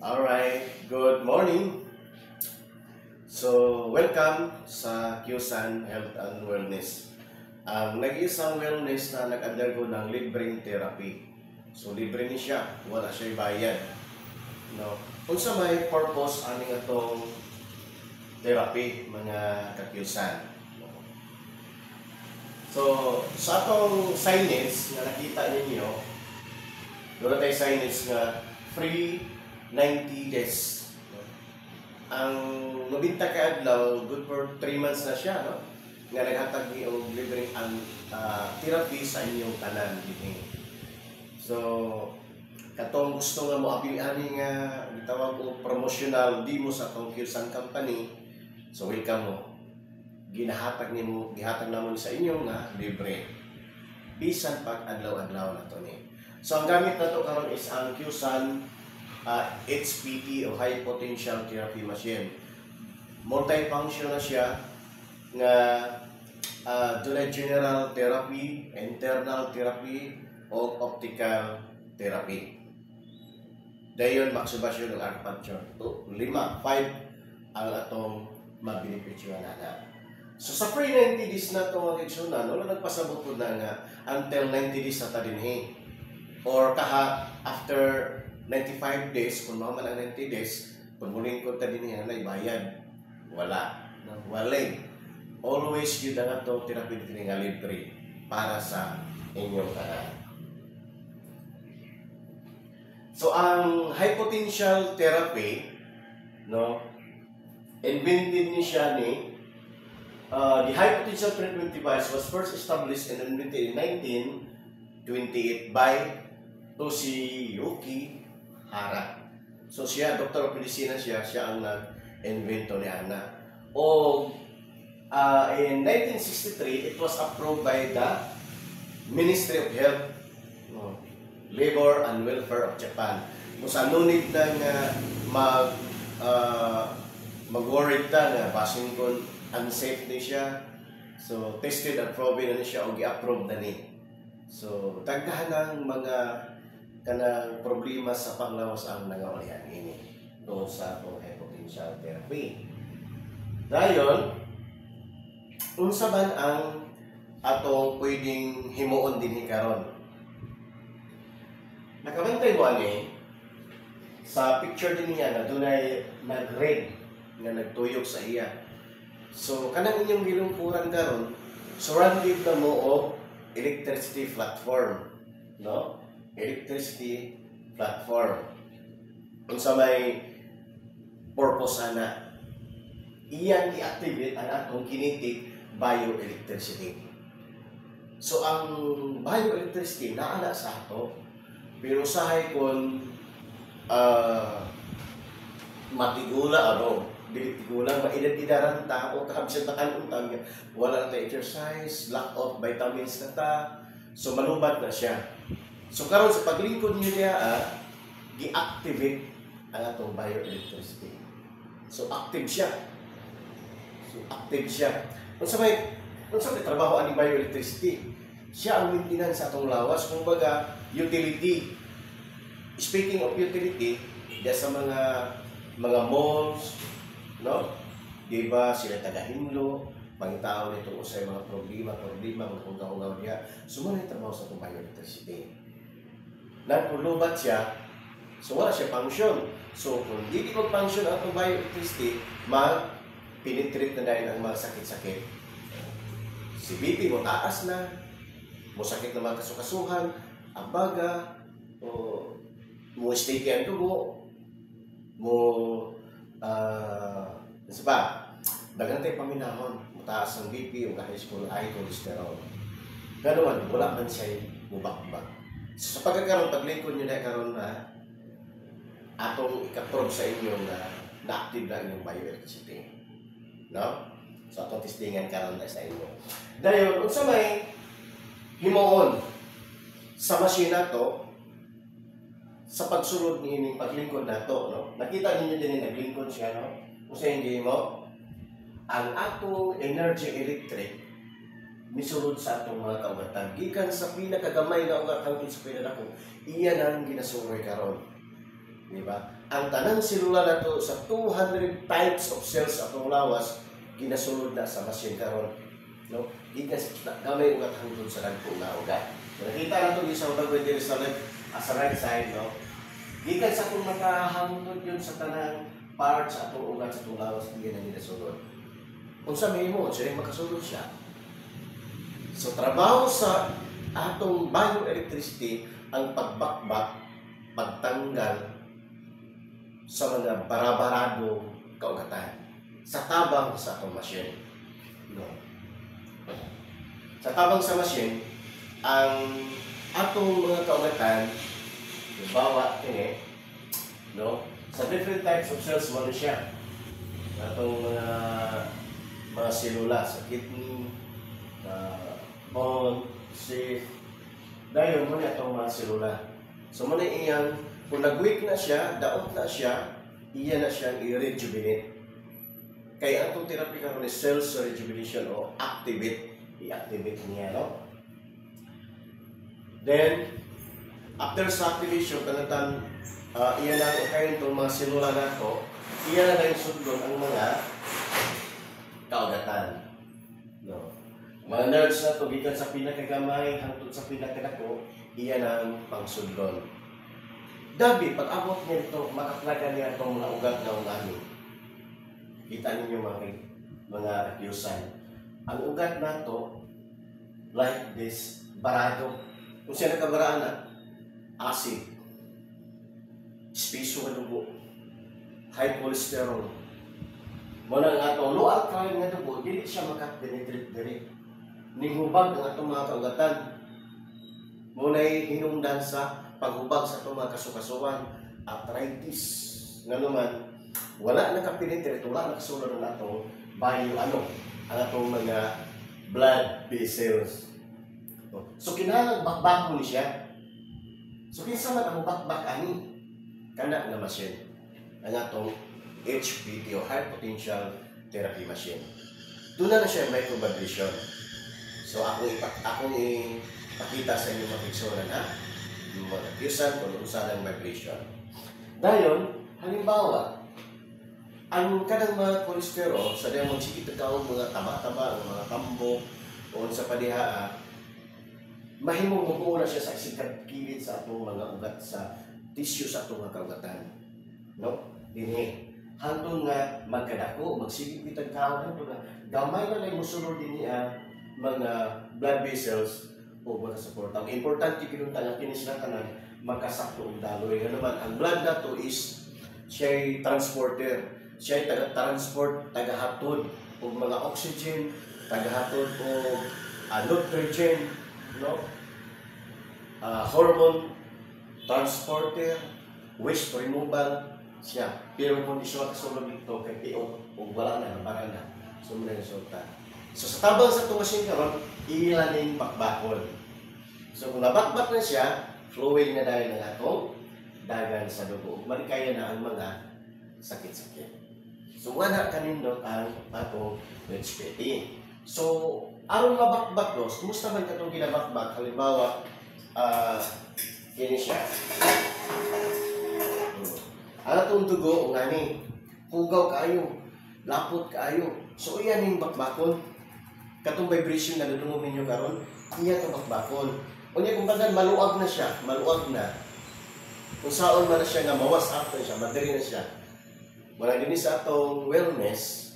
Alright, good morning. So, welcome sa QSAN Health and Wellness. Ang nag-iisang wellness na nag-undergo ng libreng therapy. So, libre ni siya, wala siya bayad. No? Kung sa may purpose, aning itong therapy, mga ka-QSAN. So, sa atong signage na nakita ninyo, doon tayo signage nga free 90 days. Ang nobinta ka adlaw, good for 3 months na siya, no? Nga naghatag ni og libreng therapy sa inyong tanan dinhi. So, katong gusto nga mo apil-ani nga gitawag og promotional demo sa atong QSAN company, so welcome mo. Gihatag namon sa inyo nga libre. Bisan pag adlaw-adlaw na to ni. So ang gamit na to karon is ang QSAN HPT o High Potential Therapy Machine. Multi-function na siya nga doon general therapy, internal therapy o optical therapy. Dayon maksubasyon ng acupuncture. 5 ang atong mabinipitsyon na. So sa free 90 days na ito mga kigsunan, wala nagpasabot po na nga until 90 days na tadinhi. Or after 95 days, kung naman ang 90 days, kung muling ko tadinhi na ibayad, wala. Walay. Always yun na ito therapy nga libre para sa inyong tanan. So ang high potential therapy, no, invented ni siya ni the high potential treatment device was first established and invented in 1928 by Toshiyuki Hara. So siya, Dr. of Medicine siya ang nag-invento ni Ana. O in 1963, it was approved by the Ministry of Health, Labor and Welfare of Japan. Kung sa nunit ng mag-worried na nga, basin kung unsafe na siya. So, tested and proven na siya o gi-approve na ni. So, tagdahan ng mga kanang problema sa panglawas ang nangawalian ini doon sa high potential therapy. Dayon, unsa man ang atong pwedeng himuon dinhi karon? Nakabantay mo ani sa picture din niya na dunay nag-red nga nagtuyok sa iya. So, kanang inyong gilungkuran karon, surrounded na mo o electricity platform, no? Electricity platform. Kung sa may purpose ana, iyan i-activate ang atong kinetic bioelectricity. So, ang bioelectricity naana sa ato, pero sahay kung matigula, bilitigulang maidad-idaran ta o kahabsan ta kanuntang wala na ta exercise, lack of vitamins na ta, so malubat na siya. So karon sa paglingkod niya gi-activate ang atong bioelectricity. So active siya. Kung sa may trabaho ani bioelectricity, siya ang maintenance sa atong lawas, kumbaga utility. Speaking of utility, diya sa mga malls, no? Diba sila taga-hinlo, pangitao nito sa mga problema, mga kung-kaungaw niya. Sumunod yung trabaho sa itong bioelectricity. Nagpulubat siya, so wala siya function. So kung hindi mag-function ang itong bioelectricity, mag-penetrate na dahil ang mga sakit-sakit. Si BP mo taas na, mo sakit na mga kasukasuhan, abaga, o mo sticky ang dugo, mo dagan tayo paminahon, mataas ang BP o high cholesterol. Ganoon, wala man siya mubakbak. So, sa pagkakaroon, paglingkod nyo na karoon na atong ikaprove sa inyo na na-active na inyong bioelectricity. No? So, atong testingan karoon na sa inyo. Dahil, kung sa may himuon sa machine na to, sa pagsulod ni ining paglingkod na to, no? Nakita ninyo din yung naglingkod siya, no? Kung sa hindi mo, ang atong energy electric misulod sa atong mga kaugatan. Gikan sa pinakagamay na ugatan sa pinadako, iyan ang ginasuroy karon. Di ba? Ang tanang selula na to sa 200 types of cells atong lawas, ginasulod na sa machine karon. No? Gamay ugat hangtod sa dagko nga ugat. Nakita na to sa ugat diri sa left, sa right side, no? Gikan sa atong makahangtod yun sa tanang part sa atong ugat sa atong lawas, hindi na ginasulod. Kung sa mo, siya makasulod siya. So, trabaho sa atong bioelectricity ang pagbakbak, pagtanggal sa mga barabarado kaugatan sa tabang sa atong machine. No. Sa tabang sa machine, ang atong mga kaugatan, bawa kini, no, sa different types of cells mo siya. Atong mga selula sa kidney, bone, sheath, dahil mo na itong mga selula. So muna iyang, kung nag-weak na siya, daot na siya, iya na siyang i-rejuvenate. Kaya ang itong therapy karon is cells rejuvenation o activate. I-activate niya, no? Then, after sa activation, kanatan, iya na kayo itong mga selula na ito, iya na yung sundon ang mga kaugatan. No? Mga nerves na ito, gikan sa pinakagamay, hangtod sa pinakadako, iya na ang pangsundon. Dabi, pag abot niya ito, makaplagan niya itong mga ugat na ungani. Kita ninyo mga accusant. Ang ugat na ito, like this, barado. Kung siya nakabaraan na, acid, speso ng dugo, high cholesterol. Muna nga ito, low alkaline nga dugo, hindi siya makapenetrate direct. Nihubag ang atong mga kaugatan. Muna'y hinungdan sa paghubag sa itong mga kasukasuan, arthritis. Nga naman, wala nakapenetrate, wala nakasulod ng atong ang atong mga blood vessels. So, kinahanglan bakbako ni siya. So, kinsa man ang bakbak ani, kana nga machine. Ang atong HPT o High Potential Therapy Machine. Doon na siya microvibration. So, akong ipakita sa inyo mga picturean ha. Yung mga accusant kung saan ang vibration. Dayon, halimbawa, ang kanang mga cholesterol, sa dahil magsikita ka mga taba-taba, mga tambo, o sa padihaa, mahimong magmula siya sa isikat kilid sa atong mga ugat sa tissue sa atong mga kaugatan. No? Dini, hantong nga magkadako, magsigit-bitag kaon, hantong nga gamay na lang musunod din niya mga blood vessels o makasuporta. Ang importante kinunta nga kinis na tanan makasakto ang daloy. Nga naman, ang blood na to is siya'y transporter. Siya'y taga-transport, taga-hatod o mga oxygen, taga-hatod o nitrogen, no? Hormone transporter, waste removal siya. Pero kung di siya kasulog dito kay PO o wala na, nabarang na. So, muna yung resulta. So, sa tabang sa itong machine karon, ilan yung bakbakol. So, kung nabakbak na siya, flowing na dahil ng atong dagan sa dugo. Malikaya na ang mga sakit-sakit. So, wala kanindot ang atong HPT. So, aron mabakbak dos, kumusta man katong ginabakbak? Halimbawa, kini siya. Ang atong dugo, ngani, hugaw kaayo, lapot kaayo. So, iyan yung bakbakon. Katong vibration na nadungog ninyo karon, iya itong bakbakon. Kunya kung bagan, maluag na siya, maluag na. Kung saan man na siya nga, mawas after siya, madali na siya. Mula din sa atong wellness,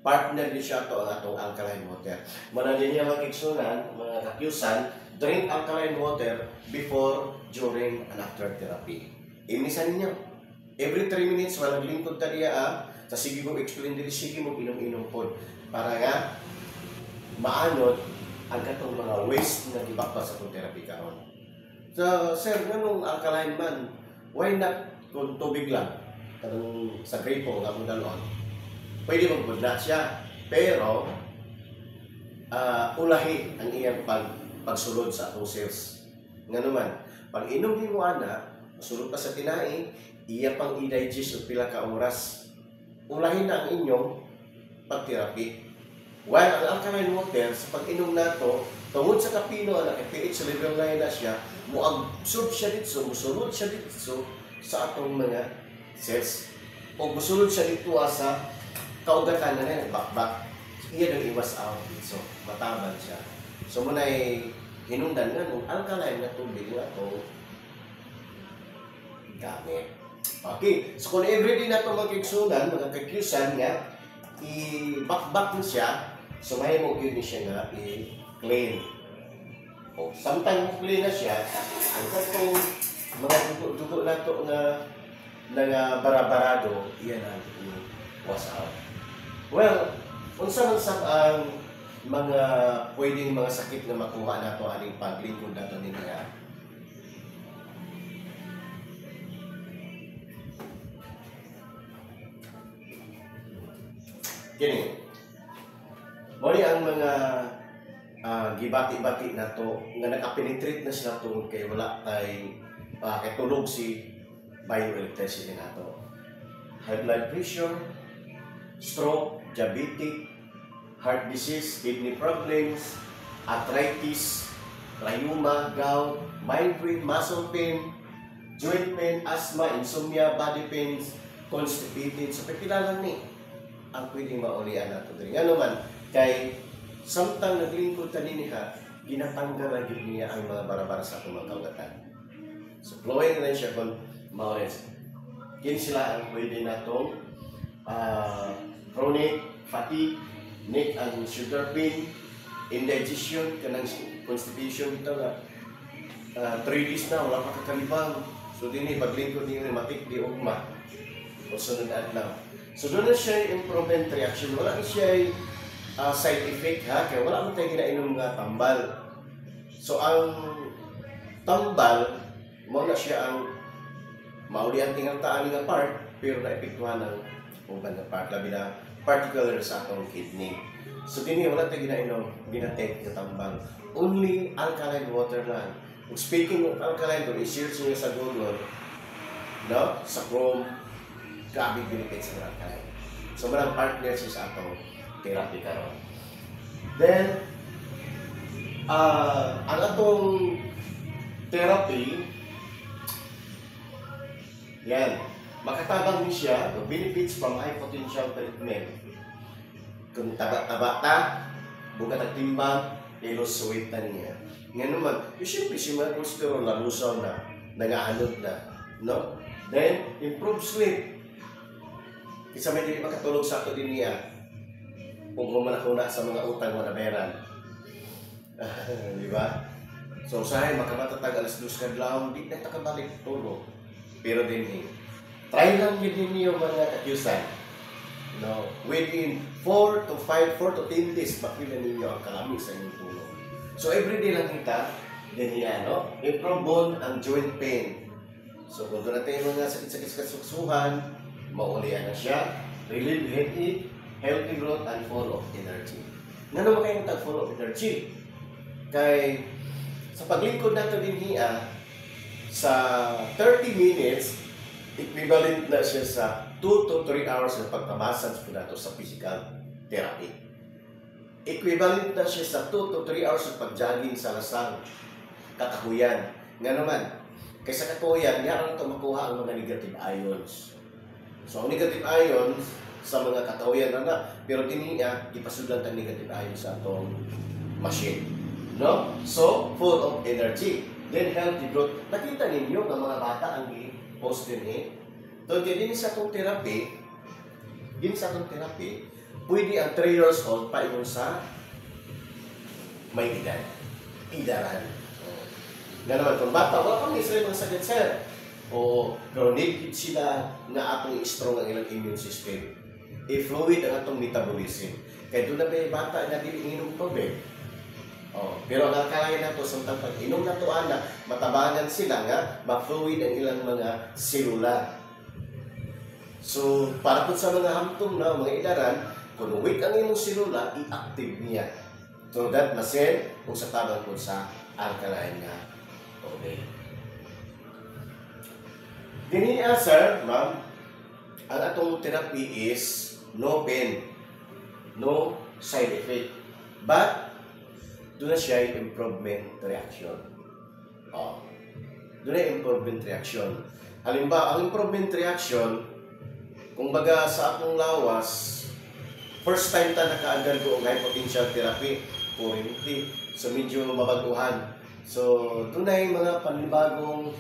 partner din siya ito ang atong alkaline water. Mula din niya mag-iksunan, mga kakyusan, drink alkaline water before, during, and after therapy. Imisan ninyo. Every 3 minutes, walang lingkod taliya, sa sige mo explain din, sige mo inom-inom po. Para nga, maanod ang katong mga waste na gibakba sa itong therapy karon. So, sir, ganong alkaline man, why not kung tubig lang? Kanong sa gripo, nga kung dalon, pwede magbudla siya. Pero, ulahi ang iyang pagsulod sa atong cells. Nga naman, pag inom din mo ana, masulod pa sa tinai, iya pang i-digest o pila ka oras. Ulahin na ang inyong pag-therapy. While ang alkaline water, sa pag-inom na ito, tungod sa kapino, pH level na siya, mo-absorb siya dito, musulod siya dito, sa atong mga cells. O gusulod siya dito sa kaugatan na bakbak. Iya nang iwas out. So, mataban siya. So, muna ay hinungdan nga nung alkaline na tubig nga ito gamit. Okay. So, kung everyday na ito magkiksunan, mga kakyusan nga, i-bakbak mo siya, so may mo yun siya nga i-clean. O, samtang mo clean na siya, ang katong mga dugo na ito nga barabarado, iyan ang i-wash out. Well, unsa man sa ang mga pwedeng mga sakit na makuha na ito aning paglingkod na ito niya. Kini, muli ang mga gibati-bati na to nga naka-penetrate na sila to kay wala tay kay tulog si bioelectricity na to. High blood pressure, stroke, diabetic, heart disease, kidney problems, arthritis, rheuma, gout, migraine, muscle pain, joint pain, asthma, insomnia, body pains, constipated. So, pagkilala ni ang pwedeng maulian nato diri. Nga naman, kay samtang naglingkod ta niya, ginatanggal na gid niya ang mga barabara sa atong mga kaugatan. So, flowing na siya kung maulis. Kini sila ang pwede natong chronic fatigue, neck and shoulder pain, indigestion, kanang constipation ito nga 3 days na, wala pa kakalibang. So, din paglingkod niyo matik di ugma o sunod adlaw. So, doon na siya improvement reaction. Wala na siya side effect ha, kaya wala mo tayo ginainom nga tambal. So, ang tambal, mo na siya ang maulian tingang taan nga part, pero na-epektuhan ng uban na part, labi na particular sa atong kidney. So, din wala tayo ginainom, ginatake nga tambal. Only alkaline water lang. Speaking of alkaline, kung i-search nyo sa Google, no? Sa Chrome, grabe benefits ng alkaline. So, malang partner siya sa atong therapy karon. Then, ang atong therapy, yan, makatabang din siya, the benefits from high potential treatment. Kung taba-taba ta, bugat at timbang, i-lose weight na niya. Nga naman, siyempre si mga cholesterol, lalusaw na, nag-aanod na, no? Then, improve sleep. Isa may hindi makatulog sa ato din niya kung humanakuna sa mga utang mo na meron. Di ba? So, usahay, makabatatag alas 2 kadlaw, di na takabalik tulog. Pero din try lang din niyo mga kakyusan. No, within 4 to 10 days, makita ninyo ang kalami sa inyong tulog. So, everyday lang kita, din niya, no? Improve bone ang joint pain. So, kung doon natin yung mga sakit-sakit sa kasuksuhan, maulian na siya, relieve headache, healthy growth, and full of energy. Nga naman kayong tag-full of energy? Kay, sa paglingkod natin din niya, sa 30 minutes, equivalent na siya sa 2 to 3 hours na pagpamassage po nato sa physical therapy. Equivalent na siya sa 2 to 3 hours na pag-jogging sa lasang kakahuyan. Nga naman, kaysa kakahuyan, yaran ito makuha ang mga negative ions. So, ang negative ions sa mga kakahuyan na pero tiniya, ipasudan ang negative ions sa itong machine. No? So, full of energy. Then, healthy growth. Nakita ninyo ng mga bata ang i-post din So, din sa itong therapy, pwede ang 3 years old pa yun sa may edad. Idaran. Nga naman, kung bata, wala pang isa yung sakit, sir. O chronic sila na atong strong ang ilang immune system. I-fluid ang atong metabolism. Kaya doon na may bata na diniinom tubig. Pero ang alkaline na ito, samtang pag-inom na ito, matabangan sila nga, ma-fluid ang ilang mga selula. So, para po sa mga hamtong na mga idaran, kung weak ang inyong selula, i-active niya. So that masin kung sa tabang po sa alkaline na tubig. Diniya, sir, ma'am, ang atong therapy is no pain, no side effect. But, doon na siya yung improvement reaction. Doon na improvement reaction. Halimbawa, ang improvement reaction, kung baga sa akong lawas, first time ta naka-undergo og high potential therapy, currently. So medyo mabaguhan. So, dunay mga panibagong